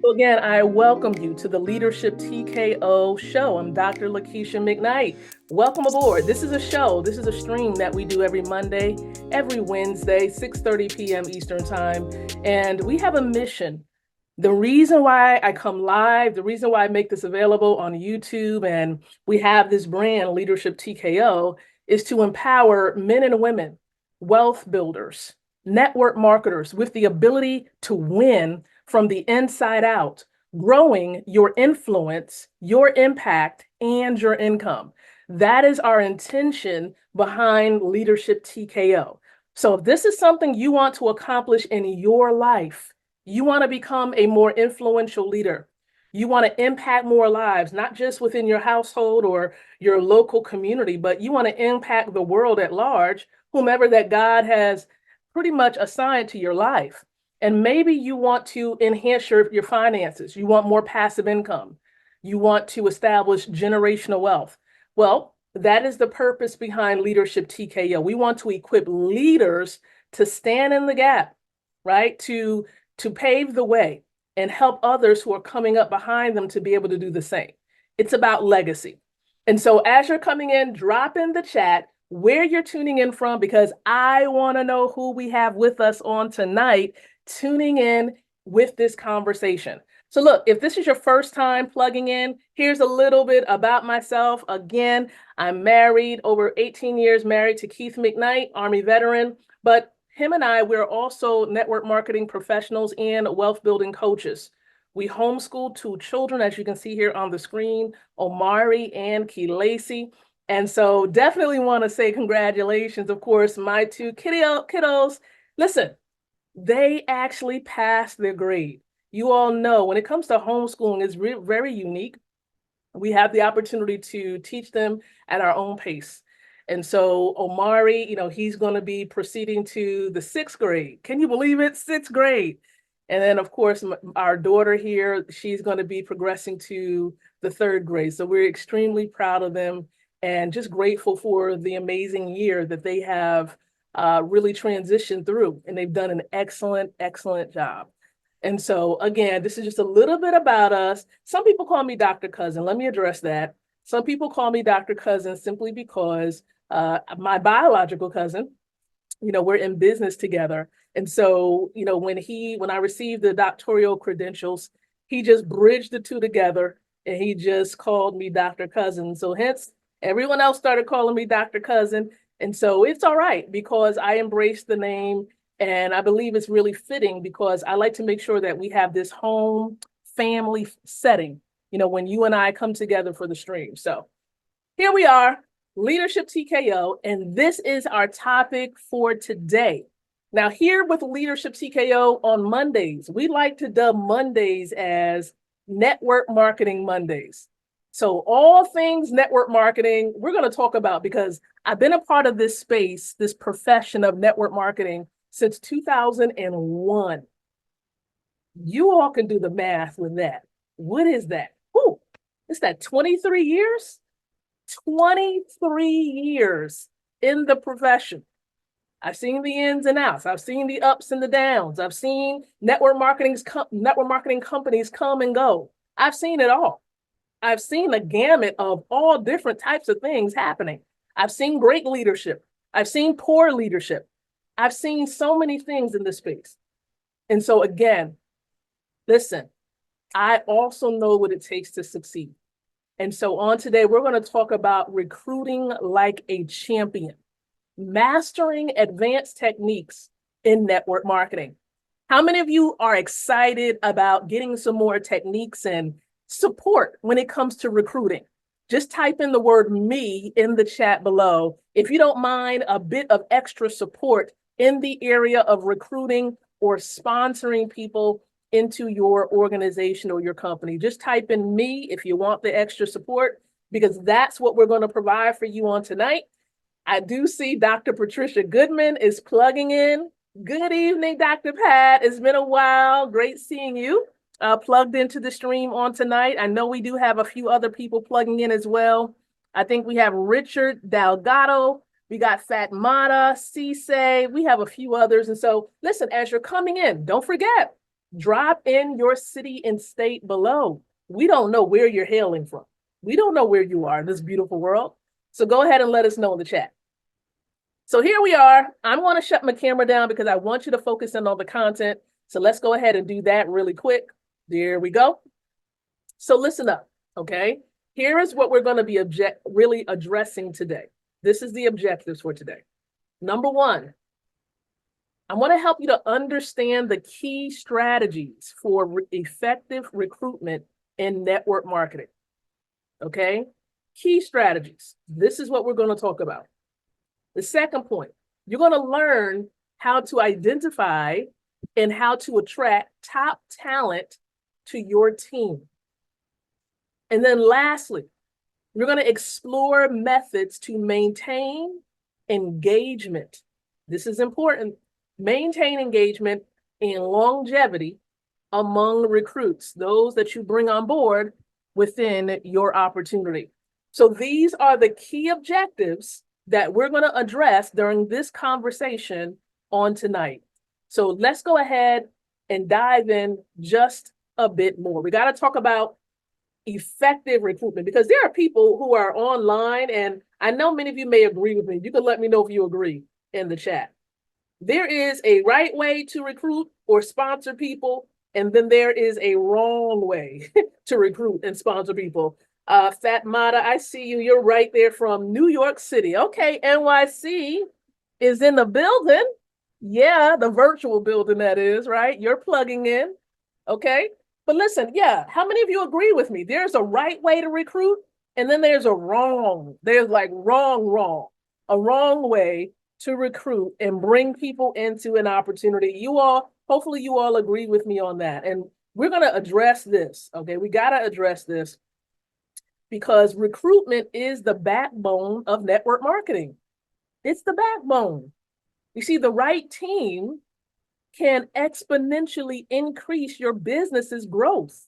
So again, I welcome you to the Leadership TKO show. I'm Dr. Lakeisha McKnight. Welcome aboard. This is a show. This is a stream that we do every Monday, every Wednesday, 6:30 p.m. Eastern Time. And we have a mission. The reason why I come live, the reason why I make this available on YouTube and we have this brand, Leadership TKO, is to empower men and women, wealth builders, network marketers with the ability to win from the inside out, growing your influence, your impact, and your income. That is our intention behind Leadership TKO. So if this is something you want to accomplish in your life, you want to become a more influential leader. You want to impact more lives, not just within your household or your local community, but you want to impact the world at large, whomever that God has pretty much assigned to your life. And maybe you want to enhance your finances. You want more passive income. You want to establish generational wealth. Well, that is the purpose behind Leadership TKO. We want to equip leaders to stand in the gap, right? To pave the way and help others who are coming up behind them to be able to do the same. It's about legacy. And so as you're coming in, drop in the chat where you're tuning in from, because I want to know who we have with us on tonight, tuning in with this conversation. So look, if this is your first time plugging in, here's a little bit about myself. Again, I'm married, over 18 years married to Keith McKnight, Army veteran, but him and I, we're also network marketing professionals and wealth building coaches. We homeschooled two children, as you can see here on the screen, Omari and Lacey. And so definitely want to say congratulations. Of course, my two kiddos, listen, they actually passed their grade. You all know when it comes to homeschooling, it's very unique. We have the opportunity to teach them at our own pace. And so Omari, he's going to be proceeding to the sixth grade. Can you believe it? Sixth grade. And then, of course, our daughter here, she's going to be progressing to the third grade. So we're extremely proud of them and just grateful for the amazing year that they have really transitioned through. And they've done an excellent, excellent job. And so, again, this is just a little bit about us. Some people call me Dr. Cousin. Let me address that. Some people call me Dr. Cousin simply because my biological cousin, we're in business together. And so, when I received the doctoral credentials, he just bridged the two together and he just called me Dr. Cousin. So hence, everyone else started calling me Dr. Cousin. And so it's all right because I embraced the name. And I believe it's really fitting because I like to make sure that we have this home family setting, when you and I come together for the stream. So here we are, Leadership TKO, and this is our topic for today. Now, here with Leadership TKO on Mondays, we like to dub Mondays as Network Marketing Mondays. So all things network marketing, we're going to talk about because I've been a part of this space, this profession of network marketing since 2001. You all can do the math with that. What is that? Ooh, is that 23 years? 23 years in the profession. I've seen the ins and outs. I've seen the ups and the downs. I've seen network marketing companies come and go. I've seen it all. I've seen a gamut of all different types of things happening. I've seen great leadership. I've seen poor leadership. I've seen so many things in this space. And so again, listen, I also know what it takes to succeed. And so on today, we're going to talk about recruiting like a champion, mastering advanced techniques in network marketing. How many of you are excited about getting some more techniques and support when it comes to recruiting? Just type in the word me in the chat below. If you don't mind a bit of extra support in the area of recruiting or sponsoring people into your organization or your company, just type in me if you want the extra support, because that's what we're going to provide for you on tonight. I do see Dr. Patricia Goodman is plugging in. Good evening, Dr. Pat. It's been a while. Great seeing you plugged into the stream on tonight. I know we do have a few other people plugging in as well. I think we have Richard Delgado. We got Fatmata, Cisse. We have a few others. And so listen, as you're coming in, don't forget, Drop in your city and state below. We don't know where you're hailing from. We don't know where you are in this beautiful world. So go ahead and let us know in the chat. So here we are. I'm going to shut my camera down because I want you to focus in on the content. So let's go ahead and do that really quick. There we go. So listen up, okay? Here is what we're going to be really addressing today. This is the objectives for today. Number one, I want to help you to understand the key strategies for effective recruitment in network marketing, okay? Key strategies. This is what we're going to talk about. The second point, you're going to learn how to identify and how to attract top talent to your team. And then lastly, you're going to explore methods to maintain engagement. This is important. Maintain engagement and longevity among recruits, those that you bring on board within your opportunity. So these are the key objectives that we're going to address during this conversation on tonight. So let's go ahead and dive in just a bit more. We got to talk about effective recruitment because there are people who are online, and I know many of you may agree with me. You can let me know if you agree in the chat. There is a right way to recruit or sponsor people, and then there is a wrong way to recruit and sponsor people. Fatmata, I see you. You're right there from New York City. Okay, NYC is in the building. Yeah, the virtual building that is, right? You're plugging in. Okay. But listen, yeah, how many of you agree with me? There's a right way to recruit, and then there's a wrong. There's like wrong, a wrong way to recruit and bring people into an opportunity. Hopefully you all agree with me on that. And we're going to address this, okay? We got to address this because recruitment is the backbone of network marketing. It's the backbone. You see, the right team can exponentially increase your business's growth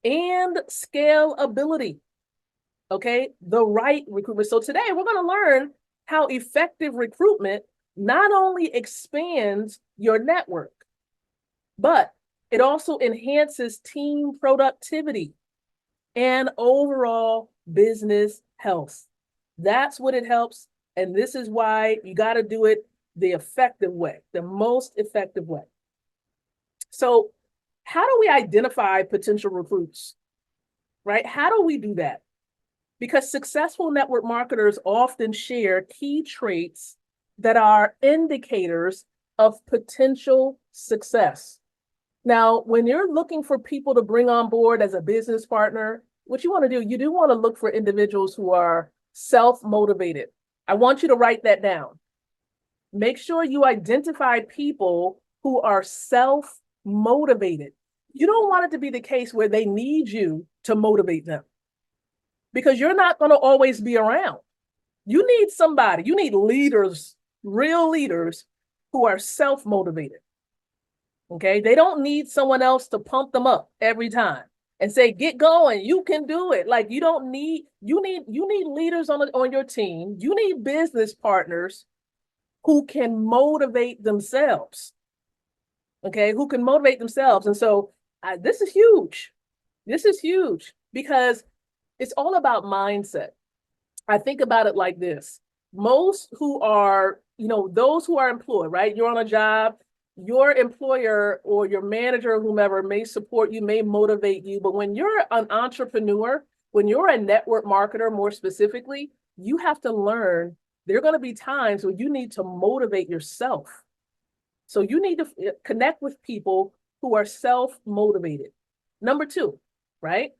and scalability. Okay, the right recruitment. So today we're going to learn how effective recruitment not only expands your network, but it also enhances team productivity and overall business health. That's what it helps. And this is why you got to do it the effective way, the most effective way. So how do we identify potential recruits, right? How do we do that? Because successful network marketers often share key traits that are indicators of potential success. Now, when you're looking for people to bring on board as a business partner, what you want to do, you do want to look for individuals who are self-motivated. I want you to write that down. Make sure you identify people who are self-motivated. You don't want it to be the case where they need you to motivate them because you're not going to always be around. You need somebody, you need leaders, real leaders who are self-motivated. Okay, they don't need someone else to pump them up every time and say, get going, you can do it. Like you need leaders on your team. You need business partners who can motivate themselves, okay, who can motivate themselves. And so this is huge. This is huge because it's all about mindset. I think about it like this. Most who are, those who are employed, right? You're on a job, your employer or your manager or whomever may support you, may motivate you. But when you're an entrepreneur, when you're a network marketer, more specifically, you have to learn there are going to be times where you need to motivate yourself. So you need to connect with people who are self-motivated. Number two, right?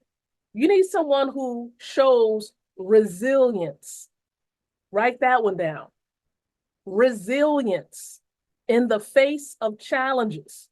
You need someone who shows resilience. Write that one down. Resilience in the face of challenges.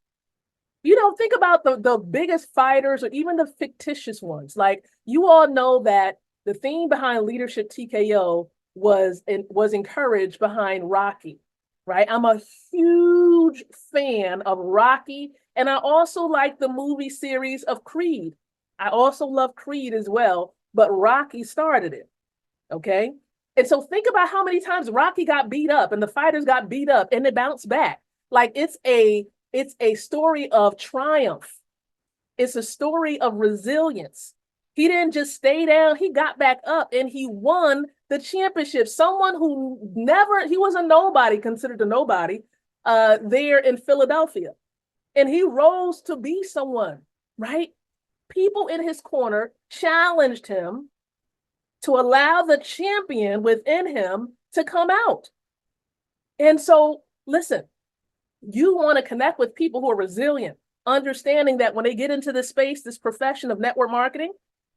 Think about the biggest fighters or even the fictitious ones. Like you all know that the theme behind Leadership TKO was encouraged behind Rocky, right? I'm a huge fan of Rocky, and I also like the movie series of Creed. I also love Creed as well, but Rocky started it, okay? And so think about how many times Rocky got beat up and the fighters got beat up and they bounced back. Like it's a It's a story of triumph. It's a story of resilience. He didn't just stay down, he got back up and he won the championship. Someone who he was a nobody, considered a nobody, there in Philadelphia. And he rose to be someone, right? People in his corner challenged him to allow the champion within him to come out. And so, listen, you want to connect with people who are resilient, understanding that when they get into this space, this profession of network marketing,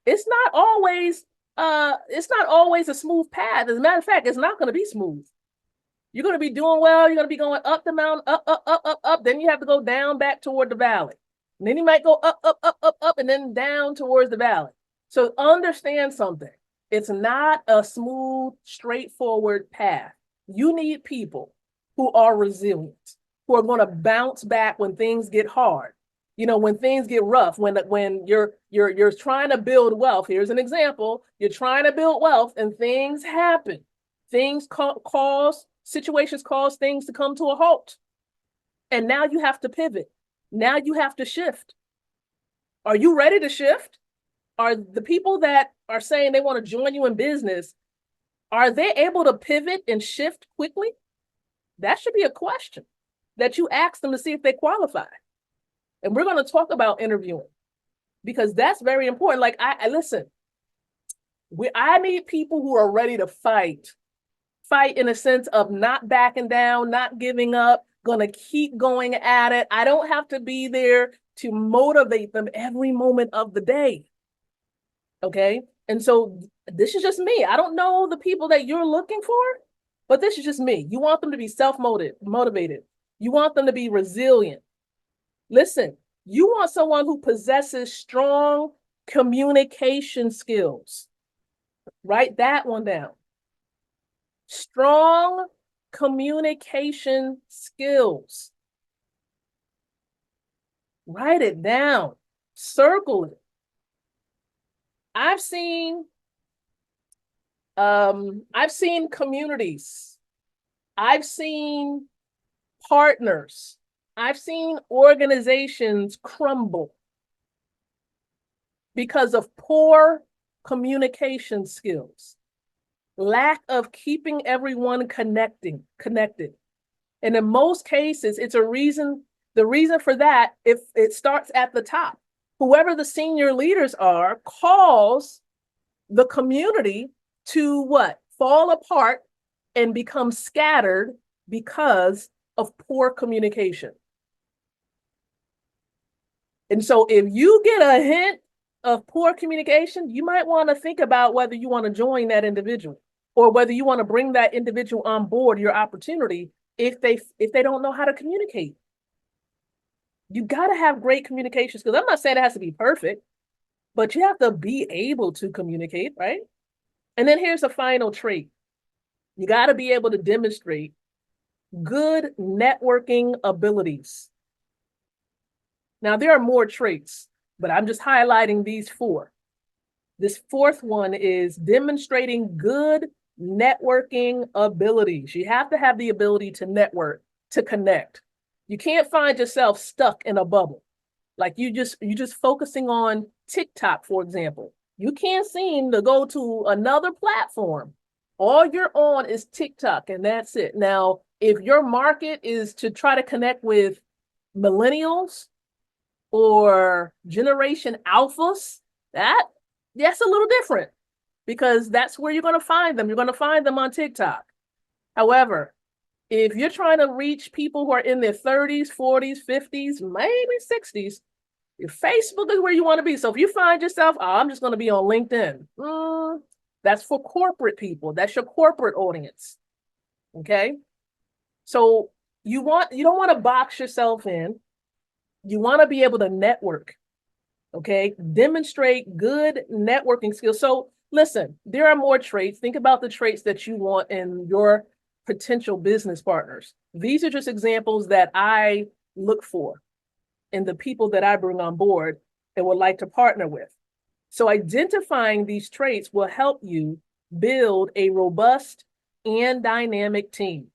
it's not always a smooth path. As a matter of fact, it's not going to be smooth. You're going to be doing well. You're going to be going up the mountain, up. Then you have to go down back toward the valley. And then you might go up, and then down towards the valley. So understand something. It's not a smooth, straightforward path. You need people who are resilient, who are going to bounce back when things get hard. When things get rough, when you're trying to build wealth. Here's an example. You're trying to build wealth and things happen. Situations cause things to come to a halt. And now you have to pivot. Now you have to shift. Are you ready to shift? Are the people that are saying they want to join you in business, are they able to pivot and shift quickly? That should be a question that you ask them to see if they qualify. And we're going to talk about interviewing because that's very important. Like I listen, I need people who are ready to fight in a sense of not backing down, not giving up, going to keep going at it. I don't have to be there to motivate them every moment of the day. Okay. And so this is just me. I don't know the people that you're looking for, but this is just me. You want them to be self-motivated. You want them to be resilient. Listen, you want someone who possesses strong communication skills. Write that one down. Strong communication skills. Write it down. Circle it. I've seen communities. I've seen partners. I've seen organizations crumble because of poor communication skills, lack of keeping everyone connected. And in most cases, the reason for that, if it starts at the top, whoever the senior leaders are, cause the community to what? Fall apart and become scattered because of poor communication. And so if you get a hint of poor communication, you might want to think about whether you want to join that individual or whether you want to bring that individual on board your opportunity if they don't know how to communicate. You got to have great communication skills. I'm not saying it has to be perfect, but you have to be able to communicate, right? And then here's a final trait. You got to be able to demonstrate good networking abilities. Now, there are more traits, but I'm just highlighting these 4. This 4th one is demonstrating good networking abilities. You have to have the ability to network, to connect. You can't find yourself stuck in a bubble. Like you're just focusing on TikTok, for example. You can't seem to go to another platform. All you're on is TikTok, and that's it. Now, if your market is to try to connect with millennials or Generation Alphas, that's a little different because that's where you're going to find them. You're going to find them on TikTok. However, if you're trying to reach people who are in their 30s, 40s, 50s, maybe 60s, your Facebook is where you want to be. So if you find yourself, I'm just going to be on LinkedIn. That's for corporate people. That's your corporate audience. Okay. So you don't want to box yourself in. You want to be able to network. Okay. Demonstrate good networking skills. So listen, there are more traits. Think about the traits that you want in your potential business partners. These are just examples that I look for in the people that I bring on board and would like to partner with. So identifying these traits will help you build a robust and dynamic team.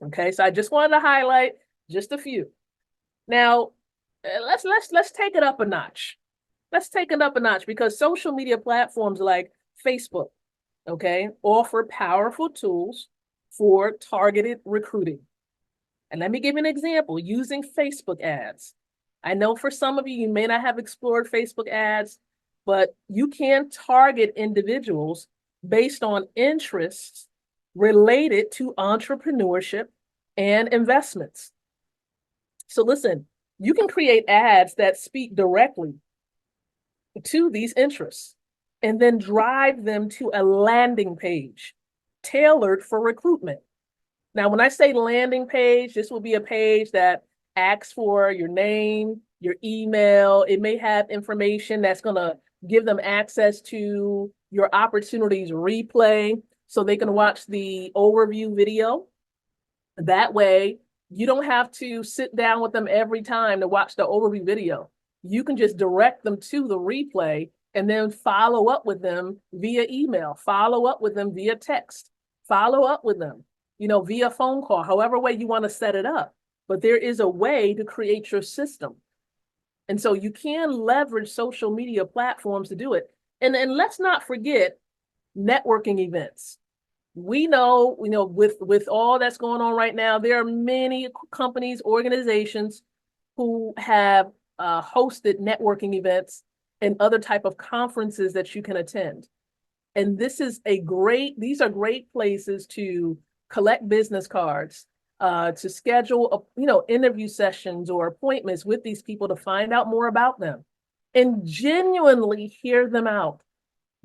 Okay, so I just wanted to highlight just a few. Now, let's take it up a notch. Let's take it up a notch because social media platforms like Facebook, okay, offer powerful tools for targeted recruiting. And let me give you an example using Facebook ads. I know for some of you, you may not have explored Facebook ads, but you can target individuals based on interests related to entrepreneurship and investments. So listen, you can create ads that speak directly to these interests and then drive them to a landing page tailored for recruitment. Now, when I say landing page, this will be a page that asks for your name, your email. It may have information that's going to give them access to your opportunities replay so they can watch the overview video. That way, you don't have to sit down with them every time to watch the overview video. You can just direct them to the replay and then follow up with them via email, follow up with them via text, follow up with them, via phone call, however way you want to set it up. But there is a way to create your system. And so you can leverage social media platforms to do it. And let's not forget networking events. We know, with all that's going on right now, there are many companies, organizations who have hosted networking events and other type of conferences that you can attend. And these are great places to collect business cards, to schedule, interview sessions or appointments with these people to find out more about them and genuinely hear them out.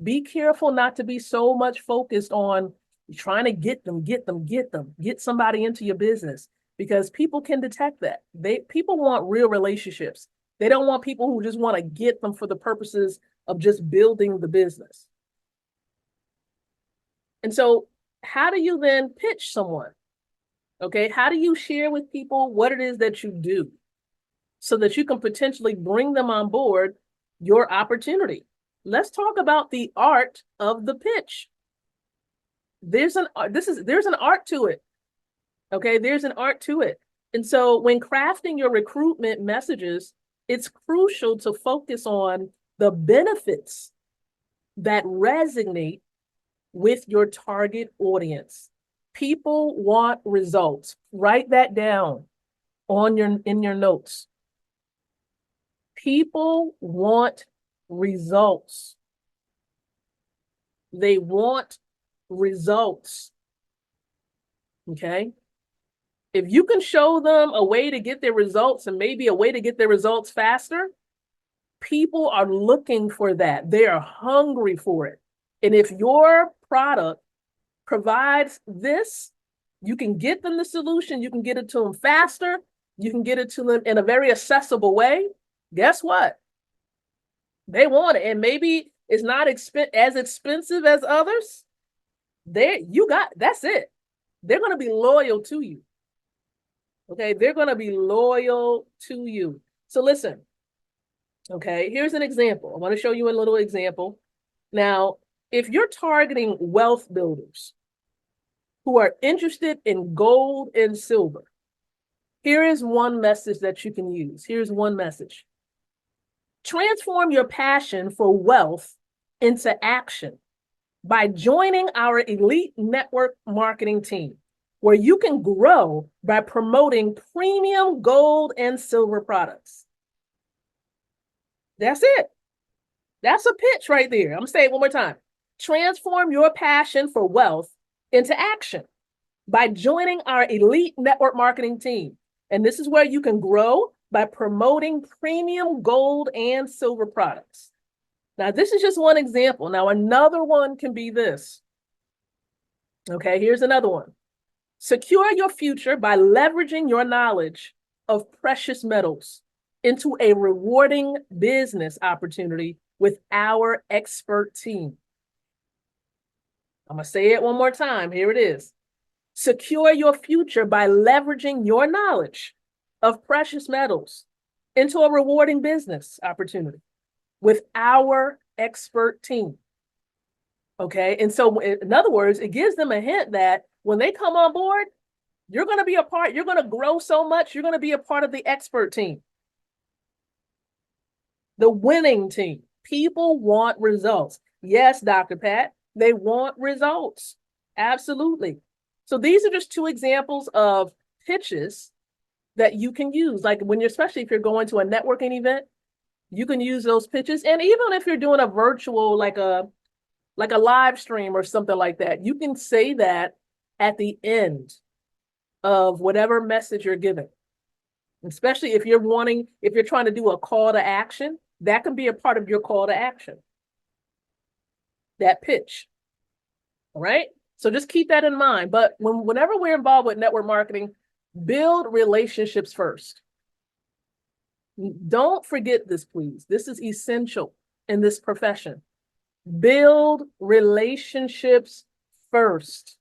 Be careful not to be so much focused on trying to get somebody into your business, because people can detect that. People want real relationships. They don't want people who just want to get them for the purposes of just building the business. And so how do you then pitch someone? Okay, how do you share with people what it is that you do so that you can potentially bring them on board your opportunity? Let's talk about the art of the pitch. There's an art to it. Okay, there's an art to it. And so when crafting your recruitment messages, it's crucial to focus on the benefits that resonate with your target audience. People want results. Write that down in your notes. People want results. They want results. Okay? If you can show them a way to get their results and maybe a way to get their results faster, people are looking for that. They are hungry for it. And if your product provides this, you can get them the solution, you can get it to them faster, you can get it to them in a very accessible way. Guess what? They want it. And maybe it's not as expensive as others. That's it. They're going to be loyal to you. Okay, they're going to be loyal to you. So listen, okay, here's an example. I want to show you a little example. Now, if you're targeting wealth builders who are interested in gold and silver, here is one message that you can use. Here's one message. Transform your passion for wealth into action by joining our elite network marketing team, where you can grow by promoting premium gold and silver products. That's it. That's a pitch right there. I'm going to say it one more time. Transform your passion for wealth into action by joining our elite network marketing team. And this is where you can grow by promoting premium gold and silver products. Now, this is just one example. Now, another one can be this. Okay, here's another one. Secure your future by leveraging your knowledge of precious metals into a rewarding business opportunity with our expert team. I'm going to say it one more time. Here it is. Secure your future by leveraging your knowledge of precious metals into a rewarding business opportunity with our expert team. Okay. And so in other words, it gives them a hint that when they come on board, You're going to be a part. You're going to grow so much. You're going to be a part of the expert team, the winning team. People want results. Yes, Dr. Pat, they want results. Absolutely. So these are just two examples of pitches that you can use. Like when you're, especially if you're going to a networking event, you can use those pitches. And even if you're doing a virtual, like a live stream or something like that, you can say that at the end of whatever message you're giving. Especially if you're trying to do a call to action, that can be a part of your call to action, that pitch. All right. So just keep that in mind. But whenever we're involved with network marketing, build relationships first. Don't forget this, please. This is essential in this profession. Build relationships first.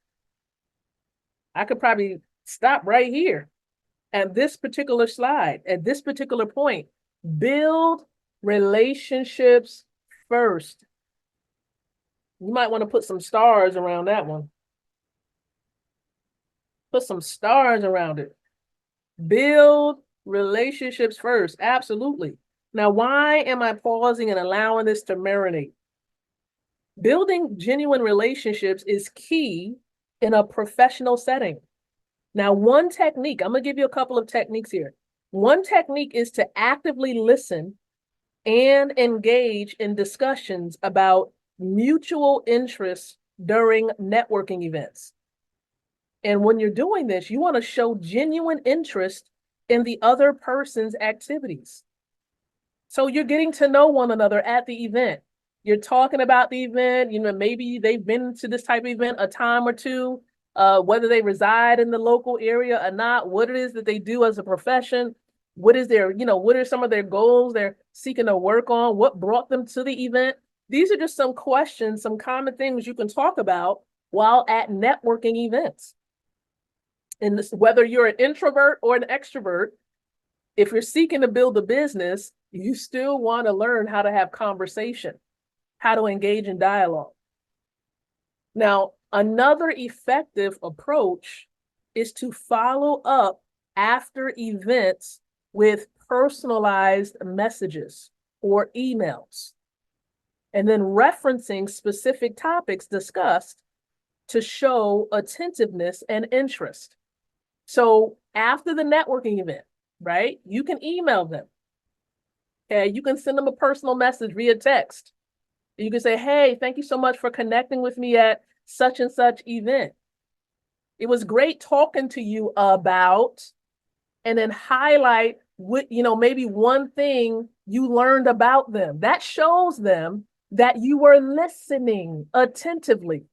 I could probably stop right here at this particular slide, at this particular point. Build relationships first. You might want to put some stars around that one. Put some stars around it. Build relationships first. Absolutely. Now, why am I pausing and allowing this to marinate? Building genuine relationships is key in a professional setting. Now, one technique, I'm going to give you a couple of techniques here. One technique is to actively listen and engage in discussions about mutual interests during networking events. And when you're doing this, you want to show genuine interest in the other person's activities. So you're getting to know one another at the event. You're talking about the event, maybe they've been to this type of event a time or two, whether they reside in the local area or not, what it is that they do as a profession, what are some of their goals they're seeking to work on, what brought them to the event. These are just some questions, some common things you can talk about while at networking events. And whether you're an introvert or an extrovert, if you're seeking to build a business, you still want to learn how to have conversation, how to engage in dialogue. Now, another effective approach is to follow up after events with personalized messages or emails, and then referencing specific topics discussed to show attentiveness and interest. So after the networking event, right, you can email them. Okay, you can send them a personal message via text. You can say, hey, thank you so much for connecting with me at such and such event. It was great talking to you about, and then highlight maybe one thing you learned about them. That shows them that you were listening attentively.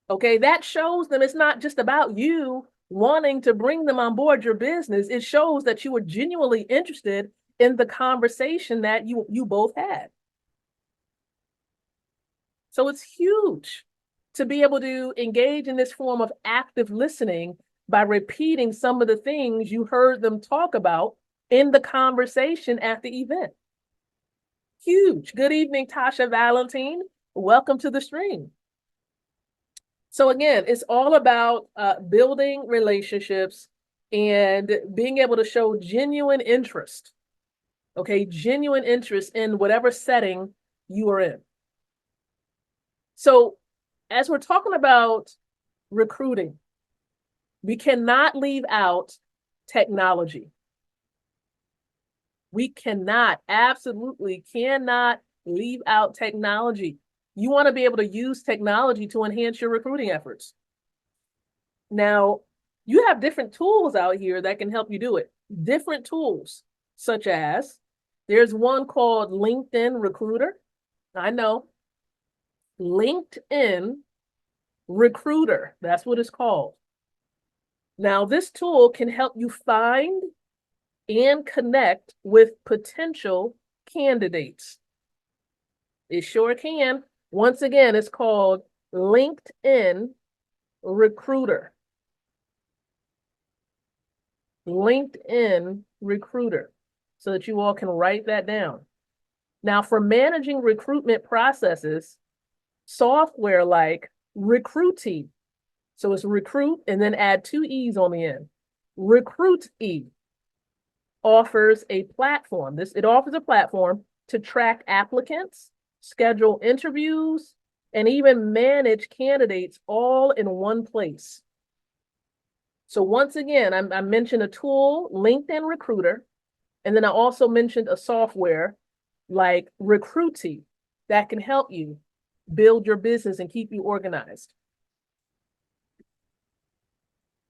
Okay, that shows them it's not just about you wanting to bring them on board your business. It shows that you were genuinely interested in the conversation that you both had. So it's huge to be able to engage in this form of active listening by repeating some of the things you heard them talk about in the conversation at the event. Huge. Good evening, Tasha Valentine. Welcome to the stream. So again, it's all about building relationships and being able to show genuine interest. Okay, genuine interest in whatever setting you are in. So as we're talking about recruiting, we cannot leave out technology. We absolutely cannot leave out technology. You want to be able to use technology to enhance your recruiting efforts. Now, you have different tools out here that can help you do it. Different tools, such as, there's one called LinkedIn Recruiter. I know. LinkedIn Recruiter, that's what it's called. Now, this tool can help you find and connect with potential candidates. It sure can. Once again, it's called LinkedIn Recruiter. LinkedIn Recruiter, so that you all can write that down. Now, for managing recruitment processes, software like Recruitee So it's recruit and then add 2 E's on the end. Recruit E offers a platform. It offers a platform to track applicants, schedule interviews, and even manage candidates all in one place. So once again, I mentioned a tool, LinkedIn Recruiter, and then I also mentioned a software like Recruity that can help you build your business and keep you organized.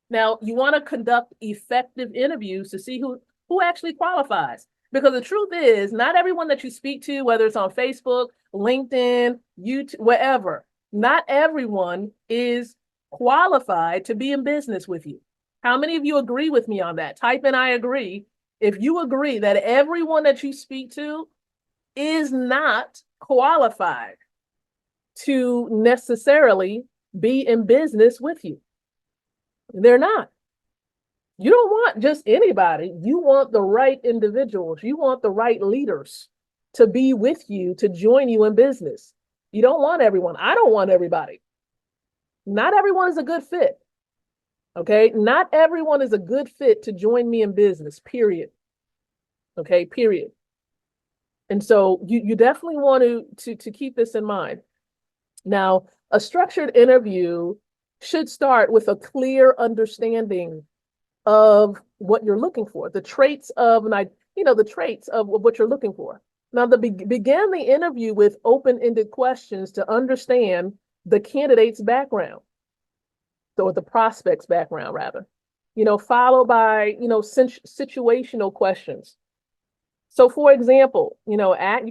Now, you want to conduct effective interviews to see who actually qualifies. Because the truth is, not everyone that you speak to, whether it's on Facebook, LinkedIn, YouTube, wherever, not everyone is qualified to be in business with you. How many of you agree with me on that? Type in I agree if you agree that everyone that you speak to is not qualified to necessarily be in business with you. They're not. You don't want just anybody. You want the right individuals. You want the right leaders to be with you, to join you in business. You don't want everyone. I don't want everybody. Not everyone is a good fit. Okay. Not everyone is a good fit to join me in business, period. Okay. Period. And so you definitely want to keep this in mind. Now, a structured interview should start with a clear understanding of what you're looking for, the traits of what you're looking for. Now, begin the interview with open-ended questions to understand the candidate's background. So the prospect's background, rather, followed by, situational questions. So for example, you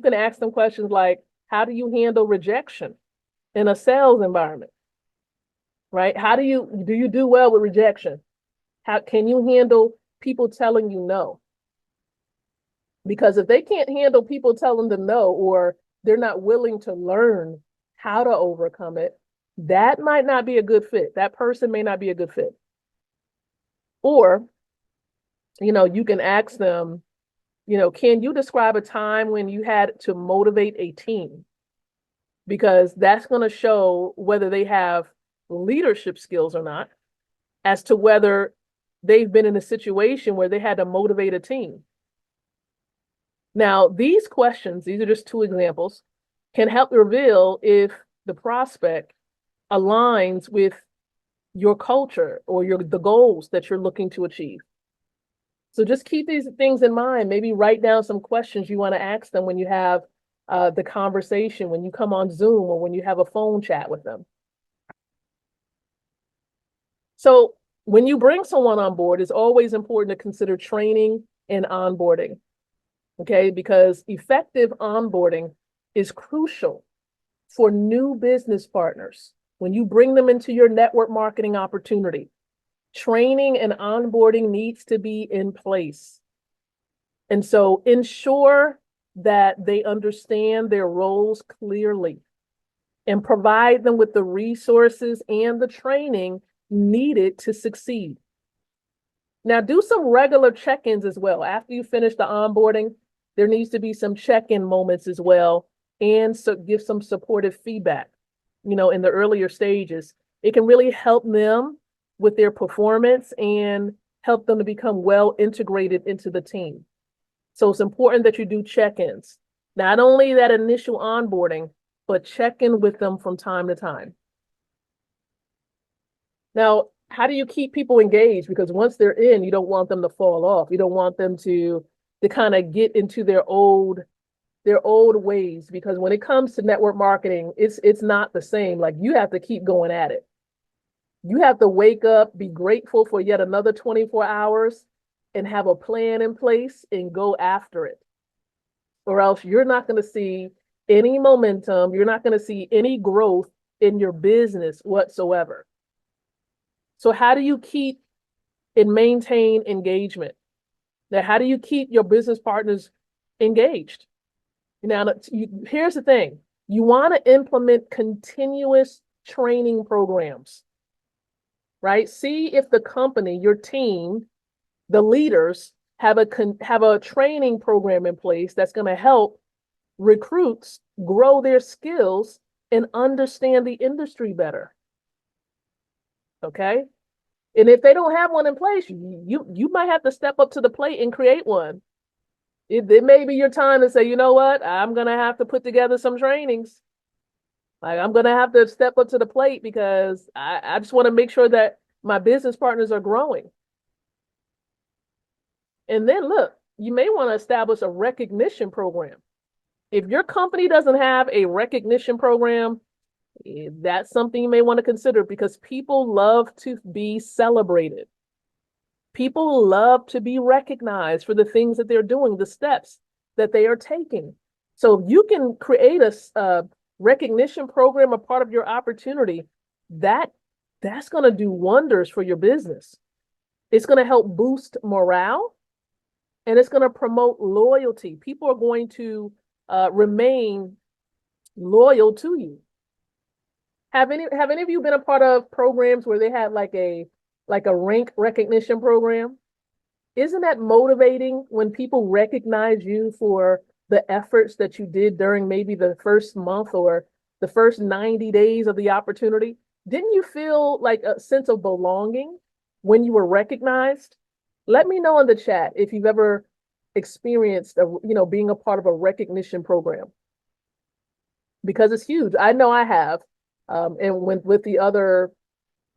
can ask them questions like, how do you handle rejection in a sales environment? Right? Do you do well with rejection? How can you handle people telling you no? Because if they can't handle people telling them no, or they're not willing to learn how to overcome it, that might not be a good fit. That person may not be a good fit. Or, you can ask them, can you describe a time when you had to motivate a team? Because that's going to show whether they have leadership skills or not, as to whether they've been in a situation where they had to motivate a team. Now, these questions, these are just 2 examples, can help reveal if the prospect aligns with your culture or the goals that you're looking to achieve. So just keep these things in mind. Maybe write down some questions you want to ask them when you have the conversation, when you come on Zoom, or when you have a phone chat with them. So when you bring someone on board, it's always important to consider training and onboarding, okay? Because effective onboarding is crucial for new business partners. When you bring them into your network marketing opportunity, training and onboarding needs to be in place. And so ensure that they understand their roles clearly and provide them with the resources and the training needed to succeed. Now, do some regular check-ins as well. After you finish the onboarding, there needs to be some check-in moments as well, and so give some supportive feedback, in the earlier stages. It can really help them with their performance and help them to become well integrated into the team. So it's important that you do check-ins, not only that initial onboarding, but check in with them from time to time. Now, how do you keep people engaged? Because once they're in, you don't want them to fall off. You don't want them to kind of get into their old ways, because when it comes to network marketing, it's not the same. Like, you have to keep going at it. You have to wake up, be grateful for yet another 24 hours, and have a plan in place and go after it. Or else you're not going to see any momentum. You're not going to see any growth in your business whatsoever. So how do you keep and maintain engagement? Now, how do you keep your business partners engaged? Now, here's the thing. You want to implement continuous training programs, right? See if the company, your team, the leaders have a training program in place that's going to help recruits grow their skills and understand the industry better. Okay. And if they don't have one in place, you might have to step up to the plate and create one. It may be your time to say, you know what, I'm going to have to put together some trainings. Like, I'm going to have to step up to the plate because I just want to make sure that my business partners are growing. And then look, you may want to establish a recognition program. If your company doesn't have a recognition program, that's something you may want to consider because people love to be celebrated. People love to be recognized for the things that they're doing, the steps that they are taking. So if you can create a recognition program, a part of your opportunity, that's going to do wonders for your business. It's going to help boost morale and it's going to promote loyalty. People are going to remain loyal to you. Have any of you been a part of programs where they have like a rank recognition program? Isn't that motivating when people recognize you for the efforts that you did during maybe the first month or the first 90 days of the opportunity? Didn't you feel like a sense of belonging when you were recognized? Let me know in the chat if you've ever experienced being a part of a recognition program, because it's huge. I know I have. And with the other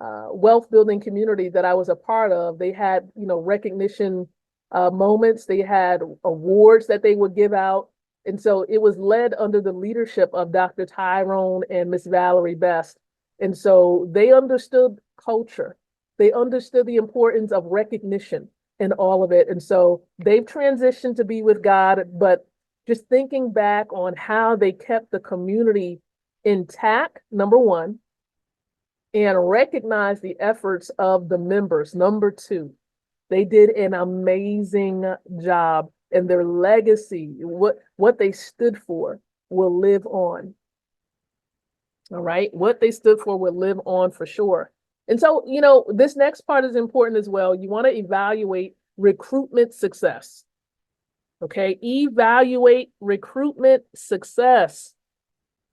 wealth building community that I was a part of, they had, recognition moments. They had awards that they would give out. And so it was led under the leadership of Dr. Tyrone and Miss Valerie Best. And so they understood culture. They understood the importance of recognition in all of it. And so they've transitioned to be with God, but just thinking back on how they kept the community intact, number one, and recognize the efforts of the members, number two. They did an amazing job, and their legacy, what they stood for, will live on. All right, what they stood for will live on for sure. And so, this next part is important as well. You want to evaluate recruitment success. Okay, evaluate recruitment success.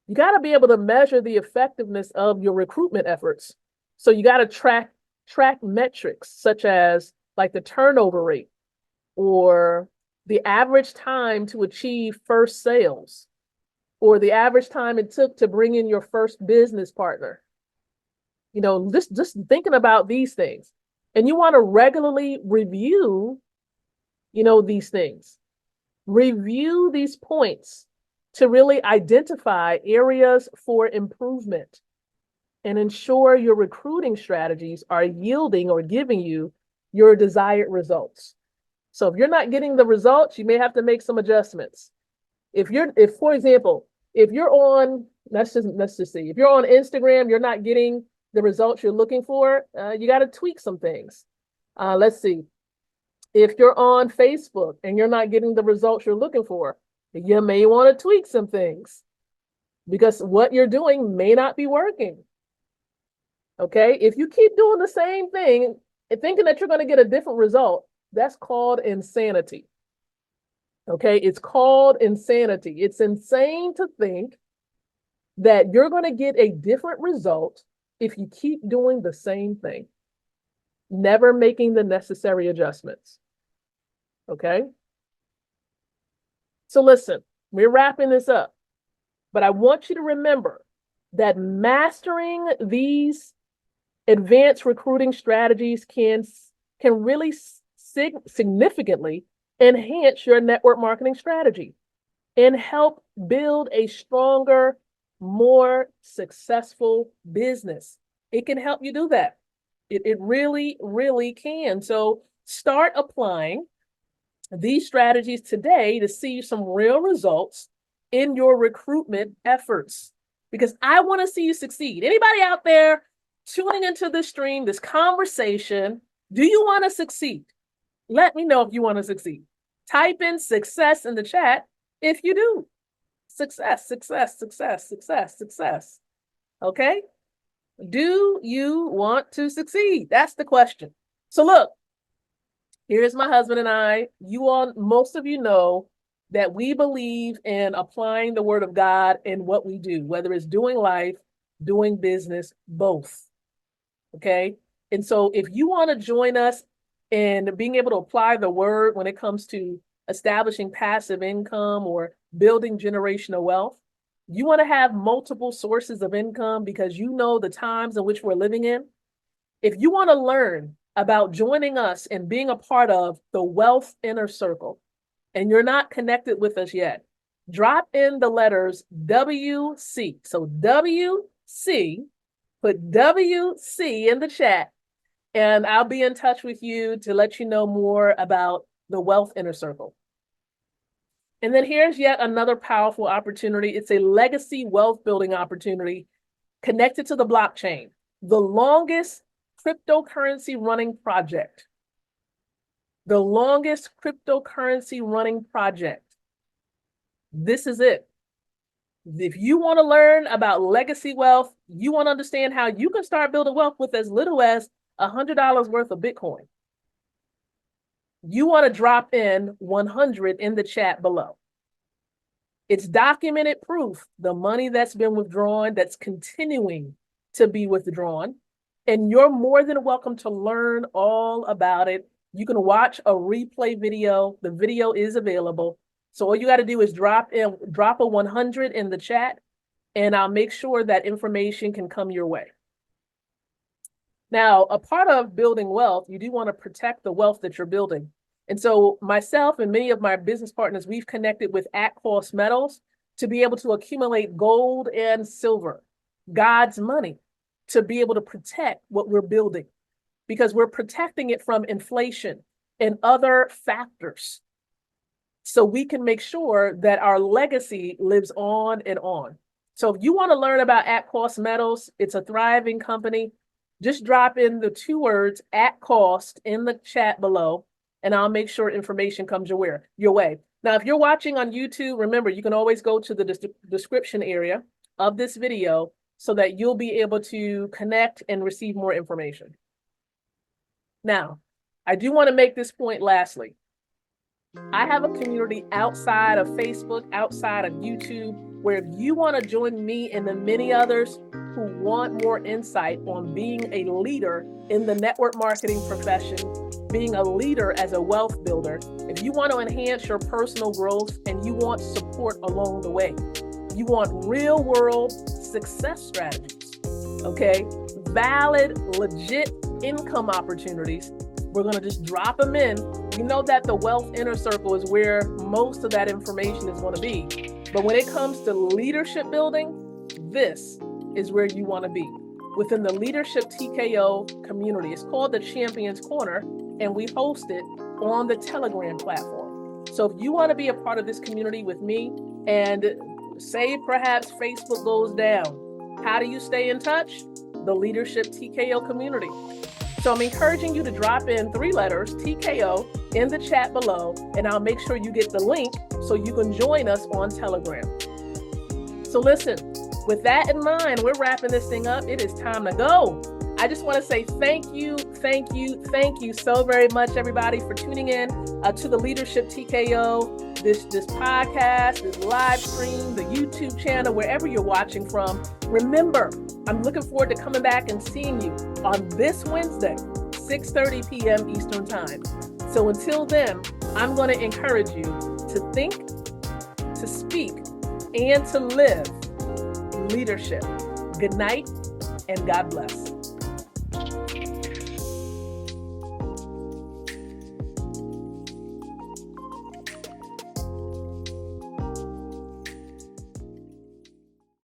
You got to be able to measure the effectiveness of your recruitment efforts. So you got to track metrics such as like the turnover rate or the average time to achieve first sales or the average time it took to bring in your first business partner. Just thinking about these things. And you want to regularly review, these things. Review these points to really identify areas for improvement and ensure your recruiting strategies are yielding or giving you your desired results. So if you're not getting the results, you may have to make some adjustments. For example, if you're on, let's just see, if you're on Instagram, you're not getting the results you're looking for, you got to tweak some things. Let's see. If you're on Facebook and you're not getting the results you're looking for, you may want to tweak some things because what you're doing may not be working. Okay, if you keep doing the same thing and thinking that you're going to get a different result, that's called insanity. Okay, it's called insanity. It's insane to think that you're going to get a different result if you keep doing the same thing, never making the necessary adjustments. Okay. So listen, we're wrapping this up, but I want you to remember that mastering these advanced recruiting strategies can really significantly enhance your network marketing strategy and help build a stronger, more successful business. It can help you do that. It really, really can. So start applying these strategies today to see some real results in your recruitment efforts, because I want to see you succeed. Anybody out there tuning into this stream, this conversation, do you want to succeed? Let me know if you want to succeed. Type in success in the chat if you do. Success, success, success, success, success. Okay? Do you want to succeed? That's the question. So look, here's my husband and I. Most of you know that we believe in applying the word of God in what we do, whether it's doing life, doing business, both. Okay. And so if you want to join us in being able to apply the word when it comes to establishing passive income or building generational wealth, you want to have multiple sources of income because you know the times in which we're living in. If you want to learn about joining us and being a part of the Wealth Inner Circle, and you're not connected with us yet, drop in the letters WC. So WC, put WC in the chat, and I'll be in touch with you to let you know more about the Wealth Inner Circle. And then here's yet another powerful opportunity. It's a legacy wealth building opportunity connected to the blockchain, the longest cryptocurrency running project. The longest cryptocurrency running project. This is it. If you want to learn about legacy wealth, you want to understand how you can start building wealth with as little as $100 worth of Bitcoin. You want to drop in 100 in the chat below. It's documented proof, the money that's been withdrawn, that's continuing to be withdrawn, and you're more than welcome to learn all about it. You can watch a replay video. The video is available. So all you got to do is drop a 100 in the chat, and I'll make sure that information can come your way. Now, a part of building wealth, you do want to protect the wealth that you're building. And so myself and many of my business partners, we've connected with at-cost metals to be able to accumulate gold and silver, God's money, to be able to protect what we're building, because we're protecting it from inflation and other factors. So we can make sure that our legacy lives on and on. So if you want to learn about at-cost metals, it's a thriving company. Just drop in the two words at cost in the chat below, and I'll make sure information comes your way. Now, if you're watching on YouTube, remember, you can always go to the description area of this video so that you'll be able to connect and receive more information. Now, I do want to make this point lastly. I have a community outside of Facebook, outside of YouTube, where if you want to join me and the many others who want more insight on being a leader in the network marketing profession, being a leader as a wealth builder, if you want to enhance your personal growth and you want support along the way, you want real world success strategies, okay? Valid, legit income opportunities, we're going to just drop them in. You know that the Wealth Inner Circle is where most of that information is going to be. But when it comes to leadership building, this is where you want to be. Within the Leadership TKO community. It's called the Champions Corner, and we host it on the Telegram platform. So if you want to be a part of this community with me, and say perhaps Facebook goes down, how do you stay in touch? The Leadership TKO community. So I'm encouraging you to drop in 3 letters, TKO, in the chat below, and I'll make sure you get the link so you can join us on Telegram. So listen, with that in mind, we're wrapping this thing up. It is time to go. I just want to say thank you so very much, everybody, for tuning in to the Leadership TKO, this podcast, this live stream, the YouTube channel, wherever you're watching from. Remember, I'm looking forward to coming back and seeing you on this Wednesday, 6:30 p.m. Eastern Time. So until then, I'm going to encourage you to think, to speak, and to live leadership. Good night, and God bless.